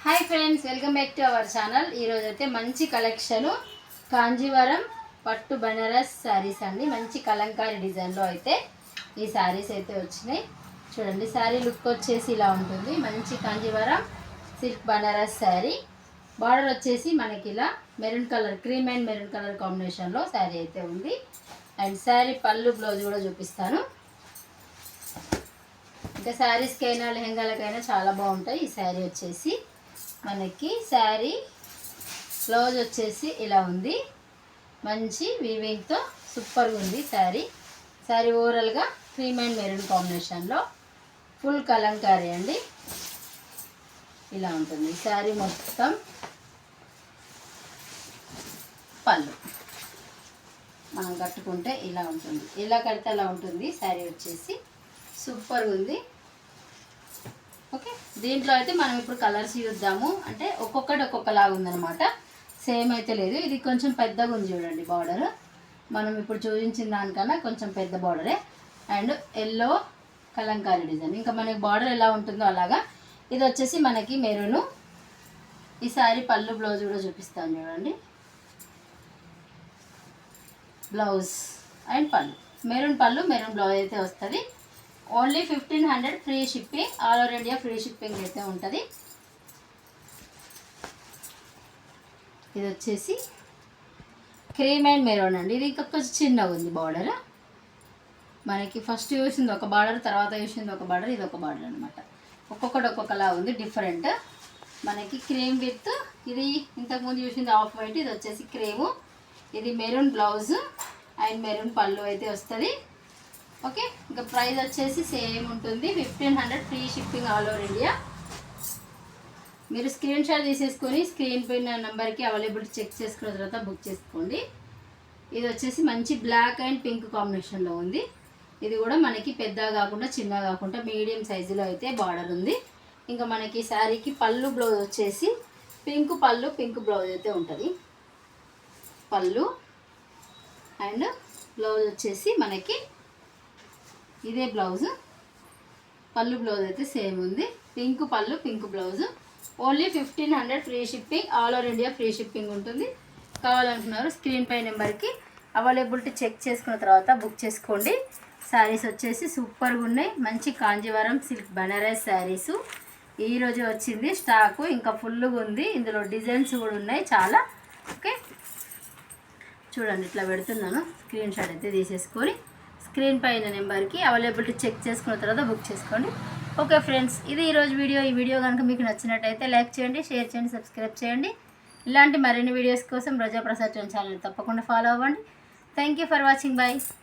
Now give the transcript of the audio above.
hi friends welcome back to our channel అయితే మంచి collection Kanjeevaram పట్టు బనారస్ సారీస్ అండి మంచి కలంకారీ డిజైన్ లో అయితే ఈ సారీస్ అయితే వచ్చినాయి చూడండి సారీ లుక్ వచ్చేసి ఇలా ఉంటుంది మంచి Kanjeevaram silk Banaras sorry border వచ్చేసి మనకి ఇలా maroon colour cream and maroon colour combination లో సారీ అయితే ఉంది అండ్ సారీ పల్లు బ్లౌజ్ కూడా చూపిస్తాను ఇంకా సారీస్ కైనా లెహంగాలకైనా చాలా బాగుంటాయి ఈ సారీ వచ్చేసి మనకి సారీ బ్లౌజ్ వచ్చేసి ఇలా ఉంది మంచి వీవింగ్ తో సూపర్ గా ఉంది సారీ ఓవరాల్ గా క్రీమ్ అండ్ మెరూన్ కాంబినేషన్ లో ఫుల్ కలంకారీ అండి ఇలా ఉంటుంది సారీ మొత్తం పళ్ళు మనం కట్టుకుంటే ఇలా ఉంటుంది ఇలా కడితే అలా ఉంటుంది సారీ వచ్చేసి సూపర్ గా ఉంది ఓకే దీంట్లో అయితే మనం ఇప్పుడు కలర్స్ చూద్దాము అంటే ఒక్కొక్కటి ఒక్కొక్కలాగా ఉందన్నమాట సేమ్ అయితే లేదు ఇది కొంచెం పెద్దగా ఉంది చూడండి బార్డర్ మనం ఇప్పుడు చూపించిన దానికన్నా కొంచెం పెద్ద బార్డరే అండ్ ఎల్లో కలంకారీ డిజైన్ ఇంకా మనకి బార్డర్ ఎలా ఉంటుందో అలాగా ఇది వచ్చేసి మనకి మెరూన్ ఈ సారీ పళ్ళు బ్లౌజ్ కూడా చూపిస్తాను చూడండి బ్లౌజ్ అండ్ పళ్ళు మెరూన్ పళ్ళు మెరూన్ బ్లౌజ్ అయితే వస్తుంది only 1500 free shipping all over India free shipping అయితే ఉంటుంది ఇది వచ్చేసి క్రీమ్ అండ్ మెరూన్ అండి ఇది ఇంకా కొంచెం చిన్నగా ఉంది బార్డర్ మనకి ఫస్ట్ చూసింది ఒక బార్డర్ తర్వాత చూసింది ఒక బార్డర్ ఇది ఒక బార్డర్ అనమాట ఒక్కొక్కటి ఒక్కొక్కలా ఉంది డిఫరెంట్ మనకి క్రీమ్ విత్ ఇది ఇంతకుముందు చూసింది ఆఫ్ వైట్ ఇది వచ్చేసి క్రీము ఇది మెరూన్ బ్లౌజ్ అండ్ మెరూన్ పళ్ళు అయితే వస్తుంది ఓకే ఇంకా ప్రైస్ వచ్చేసి సేమ్ ఉంటుంది 1500 free shipping all over India మీరు స్క్రీన్ షాట్ తీసేసుకొని స్క్రీన్ పైన నెంబర్కి అవైలబిలిటీ చెక్ చేసుకున్న తర్వాత బుక్ చేసుకోండి ఇది వచ్చేసి మంచి బ్లాక్ అండ్ పింక్ కాంబినేషన్లో ఉంది ఇది కూడా మనకి పెద్దగా కాకుండా చిన్నగా కాకుండా మీడియం సైజులో అయితే బార్డర్ ఉంది ఇంకా మనకి శారీకి పళ్ళు బ్లౌజ్ వచ్చేసి పింక్ పళ్ళు పింక్ బ్లౌజ్ అయితే ఉంటుంది పళ్ళు అండ్ బ్లౌజ్ వచ్చేసి మనకి ఇదే బ్లౌజ్ పళ్ళు బ్లౌజ్ అయితే సేమ్ ఉంది పింక్ పళ్ళు pink blouse only 1500 free shipping all over India free shipping ఉంటుంది కావాలనుకున్నారు స్క్రీన్ పై నెంబర్కి అవైలబిలిటీ చెక్ చేసుకున్న తర్వాత బుక్ చేసుకోండి శారీస్ వచ్చేసి సూపర్గా ఉన్నాయి మంచి కాంజీవరం సిల్క్ బనారస్ శారీస్ ఈరోజు వచ్చింది స్టాకు ఇంకా ఫుల్గా ఉంది ఇందులో డిజైన్స్ కూడా ఉన్నాయి చాలా ఓకే చూడండి ఇట్లా పెడుతున్నాను స్క్రీన్ షాట్ అయితే తీసేసుకొని స్క్రీన్ పైన నెంబర్కి అవైలబిలిటీ చెక్ చేసుకున్న తర్వాత బుక్ చేసుకోండి ఓకే ఫ్రెండ్స్ ఇది ఈరోజు వీడియో ఈ వీడియో కనుక మీకు నచ్చినట్టయితే లైక్ చేయండి షేర్ చేయండి సబ్స్క్రైబ్ చేయండి ఇలాంటి మరిన్ని వీడియోస్ కోసం రోజా ప్రసాద్ ఛానల్ తప్పకుండా ఫాలో అవ్వండి thank you for watching bye